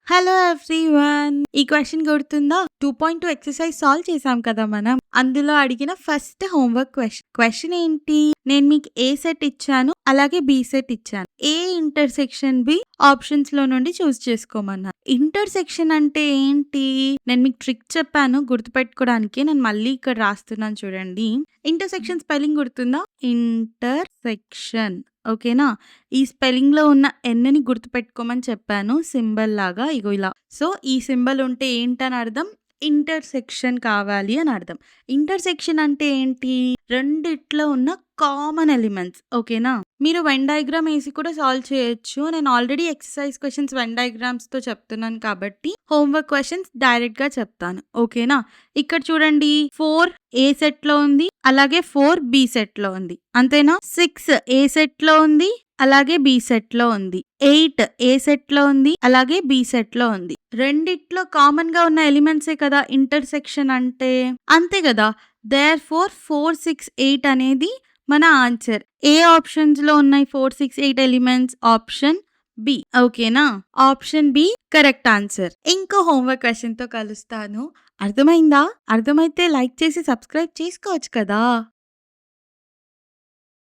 Hello everyone! ఈ question గుర్తుందా? 2.2 exercise solve చేసాం కదా మనం. అందులో అడిగిన ఫస్ట్ హోంవర్క్ క్వెషన్. క్వెషన్ ఏంటి? నేను మీకు ఏ సెట్ ఇచ్చాను, అలాగే బి సెట్ ఇచ్చాను. ఏ ఇంటర్సెక్షన్ బి ఆప్షన్స్‌లో నుండి చూస్ చేసుకోమన్నారు. ఇంటర్సెక్షన్ అంటే ఏంటి? నేను మీకు ట్రిక్ చెప్పాను గుర్తుపెట్టుకోవడానికి. నేను మళ్ళీ ఇక్కడ రాస్తున్నాను చూడండి. ఇంటర్సెక్షన్ స్పెల్లింగ్ గుర్తుందా? ఇంటర్సెక్షన్. ఓకేనా? ఈ స్పెల్లింగ్‌లో ఉన్న ఎన్‌ని గుర్తుపెట్టుకోమని చెప్పాను. సింబల్ లాగా ఇగో ఇలా. సో, ఈ సింబల్ ఉంటే ఏంటని అర్థం? ఇంటర్సెక్షన్ కావాలి అని అర్థం. ఇంటర్సెక్షన్ అంటే ఏంటి? రెండిట్లో ఉన్న కామన్ ఎలిమెంట్స్. ఓకేనా? మీరు వెన్ డయాగ్రామ్ ఏసి కూడా సాల్వ్ చేయొచ్చు. నేను ఆల్రెడీ ఎక్సర్‌సైజ్ క్వెషన్స్ వెన్ డయాగ్రామ్స్‌తో చెప్తున్నాను కాబట్టి హోంవర్క్ క్వెషన్స్ డైరెక్ట్‌గా చెప్తాను. ఓకేనా? ఇక్కడ చూడండి 4 ఏ సెట్‌లో ఉంది. అలాగే 4 బి సెట్‌లో ఉంది. అంతేనా? 6 ఏ సెట్‌లో ఉంది. అలాగే బి సెట్‌లో ఉంది. 8 ఏ సెట్‌లో ఉంది. అలాగే బి సెట్‌లో ఉంది. రెండిట్లో కామన్‌గా ఉన్న ఎలిమెంట్సే కదా ఇంటర్సెక్షన్ అంటే. అంతే గదా! దేర్‌ఫోర్ 4, 6, 8 అనేది మన ఆన్సర్. ఏ ఆప్షన్స్‌లో ఉన్నాయి 4, 6, 8 ఎలిమెంట్స్? Option B. ఓకేనా? Option B correct answer. ఇంకో హోంవర్క్ క్వెషన్‌తో కలుస్తాను. అర్థమైందా? అర్థమైతే లైక్ చేసి సబ్స్క్రైబ్ చేసుకోవచ్చు కదా!